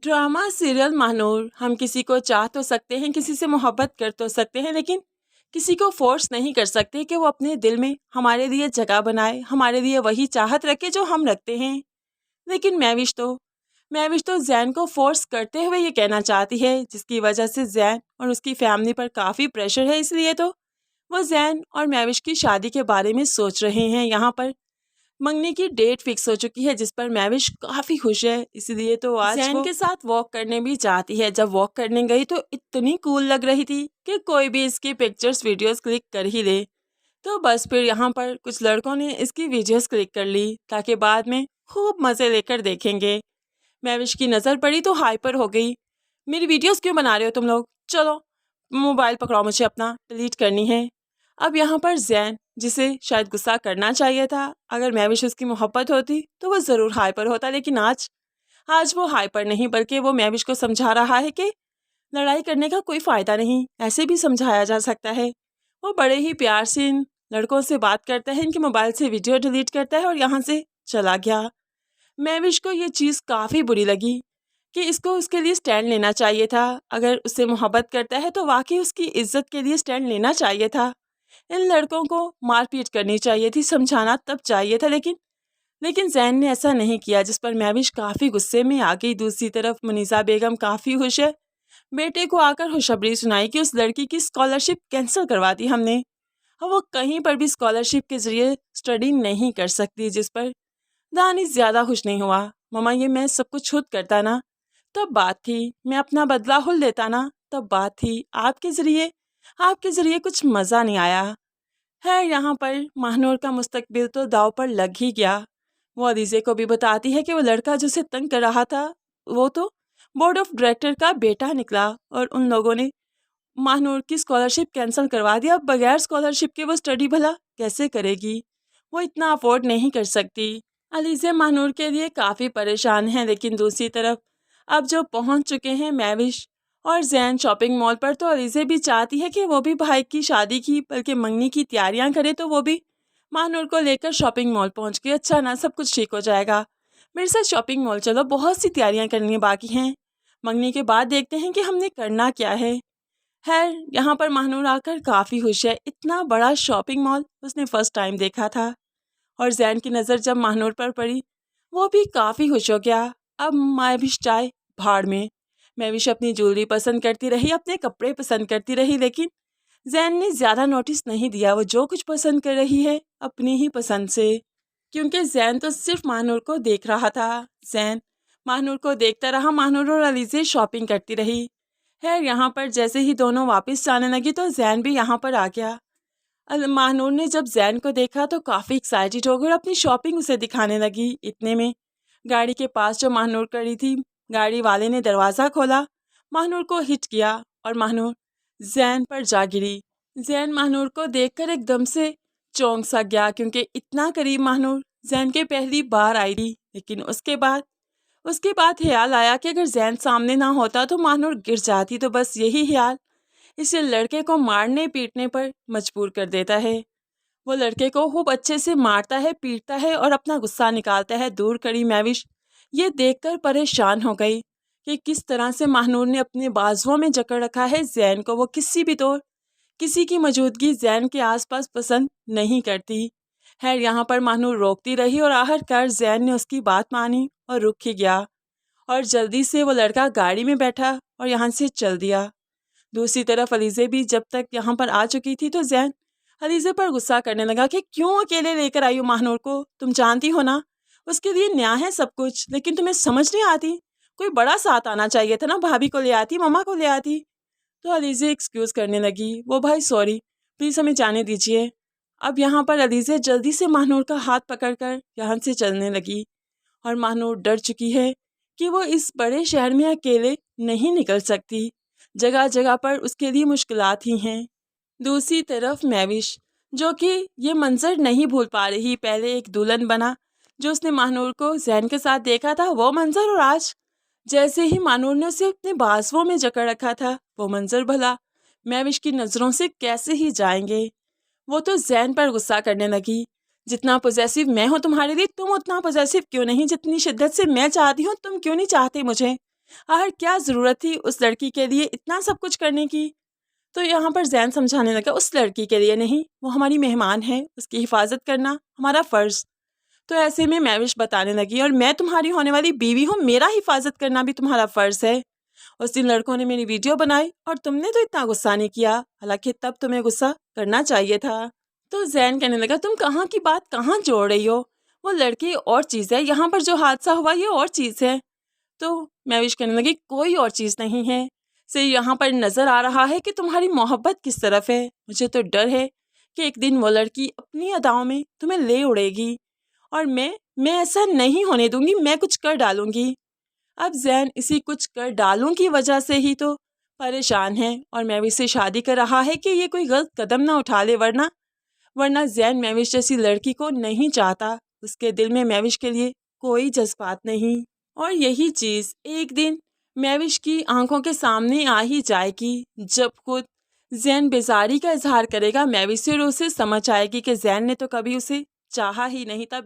Drama serial Mahnoor, हम किसी को चाह तो सकते हैं, किसी से मोहब्बत कर तो सकते हैं, लेकिन किसी को फोर्स नहीं कर सकते कि वो अपने दिल में हमारे लिए जगह बनाए, हमारे लिए वही चाहत रखे जो हम रखते हैं। लेकिन महविश तो जैन को फोर्स करते हुए ये कहना चाहती है, जिसकी वजह से जैन और उसकी फैमिली पर काफ़ी प्रेशर है। इसलिए तो वो जैन और महविश की शादी के बारे में सोच रहे हैं। यहाँ पर मंगनी की डेट फिक्स हो चुकी है, जिस पर महविश काफी खुश है। इसलिए तो आज जैन के साथ वॉक करने भी जाती है। जब वॉक करने गई तो इतनी कूल लग रही थी कि कोई भी इसकी पिक्चर्स वीडियोस क्लिक कर ही ले। तो बस फिर यहाँ पर कुछ लड़कों ने इसकी वीडियोस क्लिक कर ली ताकि बाद में खूब मजे लेकर देखेंगे। महविश की नज़र पड़ी तो हाइपर हो गई। मेरी वीडियोस क्यों बना रहे हो तुम लोग? चलो मोबाइल पकड़ाओ, मुझे अपना डिलीट करनी है। अब यहाँ पर जैन, जिसे शायद गुस्सा करना चाहिए था, अगर महविश उसकी मोहब्बत होती तो वो ज़रूर हाइपर होता, लेकिन आज वो हाइपर नहीं, बल्कि वो महविश को समझा रहा है कि लड़ाई करने का कोई फ़ायदा नहीं, ऐसे भी समझाया जा सकता है। वो बड़े ही प्यार से इन लड़कों से बात करता है, इनके मोबाइल से वीडियो डिलीट करता है और यहाँ से चला गया। महविश को ये चीज़ काफ़ी बुरी लगी कि इसको उसके लिए स्टैंड लेना चाहिए था। अगर उससे मोहब्बत करता है तो वाकई उसकी इज्जत के लिए स्टैंड लेना चाहिए था। इन लड़कों को मारपीट करनी चाहिए थी, समझाना तब चाहिए था, लेकिन जैन ने ऐसा नहीं किया, जिस पर महविश काफ़ी गुस्से में आ गई। दूसरी तरफ मुनीसा बेगम काफ़ी खुश है। बेटे को आकर खुशखबरी सुनाई कि उस लड़की की स्कॉलरशिप कैंसिल करवा दी हमने, अब वो कहीं पर भी स्कॉलरशिप के ज़रिए स्टडी नहीं कर सकती। जिस पर दानिश ज़्यादा खुश नहीं हुआ। ममा, ये मैं सब कुछ खुद करता ना तब बात थी, मैं अपना बदला खुद लेता ना तब बात थी, आपके ज़रिए कुछ मज़ा नहीं आया है। यहाँ पर महानूर का मुस्तकबिल तो दाव पर लग ही गया। वो अदीज़े को भी बताती है कि वो लड़का जो उसे तंग कर रहा था वो तो बोर्ड ऑफ डायरेक्टर का बेटा निकला और उन लोगों ने महानूर की स्कॉलरशिप कैंसिल करवा दिया। अब बगैर स्कॉलरशिप के वो स्टडी भला कैसे करेगी? वो इतना अफोर्ड नहीं कर सकती। अलीज़े महानूर के लिए काफ़ी परेशान हैं, लेकिन दूसरी तरफ अब जो पहुंच चुके हैं महविश और जैन शॉपिंग मॉल पर, तो अलीज़े भी चाहती है कि वो भी भाई की शादी की बल्कि मंगनी की तैयारियां करे, तो वो भी महानूर को लेकर शॉपिंग मॉल पहुंच गई। अच्छा ना, सब कुछ ठीक हो जाएगा, मेरे साथ शॉपिंग मॉल चलो, बहुत सी तैयारियां करनी बाकी हैं, मंगनी के बाद देखते हैं कि हमने करना क्या है। खैर यहाँ पर महानूर आकर काफ़ी खुश है। इतना बड़ा शॉपिंग मॉल उसने फर्स्ट टाइम देखा था और जैन की नज़र जब महानूर पर पड़ी वो भी काफ़ी खुश हो गया। अब महविश चाय भाड़ में। महविश अपनी ज्वेलरी पसंद करती रही, अपने कपड़े पसंद करती रही, लेकिन जैन ने ज़्यादा नोटिस नहीं दिया। वो जो कुछ पसंद कर रही है अपनी ही पसंद से, क्योंकि जैन तो सिर्फ महानूर को देख रहा था। जैन महानूर को देखता रहा। महानूर और अलीज़े शॉपिंग करती रही है। यहाँ पर जैसे ही दोनों वापस जाने लगी तो जैन भी यहाँ पर आ गया। महानूर ने जब जैन को देखा तो काफ़ी एक्साइटेड हो गई और अपनी शॉपिंग उसे दिखाने लगी। इतने में गाड़ी के पास जो महानूर खड़ी थी, गाड़ी वाले ने दरवाज़ा खोला, महानूर को हिट किया और महानूर जैन पर जा गिरी। जैन महानूर को देखकर एकदम से चौंक सा गया, क्योंकि इतना करीब महानूर जैन के पहली बार आई थी। लेकिन उसके बाद ख्याल आया कि अगर जैन सामने ना होता तो महानूर गिर जाती। तो बस यही ख्याल इसे लड़के को मारने पीटने पर मजबूर कर देता है। वो लड़के को खूब अच्छे से मारता है, पीटता है और अपना गुस्सा निकालता है। दूर खड़ी महविश ये देखकर परेशान हो गई कि किस तरह से महानूर ने अपने बाजुओं में जकड़ रखा है जैन को। वो किसी भी तौर किसी की मौजूदगी जैन के आसपास पसंद नहीं करती है। यहाँ पर महानूर रोकती रही और आखिरकार जैन ने उसकी बात मानी और रुक ही गया और जल्दी से वो लड़का गाड़ी में बैठा और यहाँ से चल दिया। दूसरी तरफ अलीज़े भी जब तक यहाँ पर आ चुकी थी तो जैन अलीज़े पर गुस्सा करने लगा कि क्यों अकेले लेकर आई हो महानूर को, तुम जानती हो ना उसके लिए न्याय है सब कुछ, लेकिन तुम्हें समझ नहीं आती। कोई बड़ा साथ आना चाहिए था ना, भाभी को ले आती, मम्मा को ले आती। तो अलीज़े एक्सक्यूज़ करने लगी, वो भाई सॉरी, प्लीज़ हमें जाने दीजिए। अब यहाँ पर अलीज़े जल्दी से महानूर का हाथ पकड़कर यहाँ से चलने लगी और महानूर डर चुकी है कि वो इस बड़े शहर में अकेले नहीं निकल सकती। जगह जगह पर उसके लिए मुश्किलात ही हैं। दूसरी तरफ महविश, जो कि ये मंजर नहीं भूल पा रही, पहले एक दुल्हन बना जो उसने महानूर को जैन के साथ देखा था वो मंजर, और आज जैसे ही महानूर ने उसे अपने बाजुओं में जकड़ रखा था वो मंजर, भला महविश की नज़रों से कैसे ही जाएंगे। वो तो जैन पर गुस्सा करने लगी, जितना पॉजेसिव मैं हूँ तुम्हारे लिए तुम उतना पॉजेसिव क्यों नहीं, जितनी शिद्दत से मैं चाहती हूँ तुम क्यों नहीं चाहते मुझे। आखिर क्या ज़रूरत थी उस लड़की के लिए इतना सब कुछ करने की। तो यहाँ पर जैन समझाने लगा उस लड़की के लिए नहीं, वो हमारी मेहमान है, उसकी हिफाजत करना हमारा फ़र्ज़। तो ऐसे में मैविश बताने लगी, और मैं तुम्हारी होने वाली बीवी हूँ, मेरा हिफाजत करना भी तुम्हारा फ़र्ज़ है। उस दिन लड़कों ने मेरी वीडियो बनाई और तुमने तो इतना गुस्सा नहीं किया, हालांकि तब तुम्हें गुस्सा करना चाहिए था। तो जैन कहने लगा तुम कहाँ की बात कहाँ जोड़ रही हो, वो लड़की और चीज़ है, यहाँ पर जो हादसा हुआ ये और चीज़ है। तो मैविश कहने लगी कोई और चीज़ नहीं है, से यहाँ पर नज़र आ रहा है कि तुम्हारी मोहब्बत किस तरफ है। मुझे तो डर है कि एक दिन वो लड़की अपनी अदाओं में तुम्हें ले उड़ेगी, और मैं ऐसा नहीं होने दूंगी, मैं कुछ कर डालूंगी। अब जैन इसी कुछ कर डालूं की वजह से ही तो परेशान है, और मैविश से शादी कर रहा है कि ये कोई गलत कदम ना उठा ले, वरना जैन मैविश जैसी लड़की को नहीं चाहता। उसके दिल में मैविश के लिए कोई जज्बात नहीं, और यही चीज़ एक दिन मैविश की आंखों के सामने आ ही जाएगी जब खुद जैन बेजारी का इजहार करेगा मैविश से, और उसे समझ आएगी कि जैन ने तो कभी उसे चाहा ही नहीं था।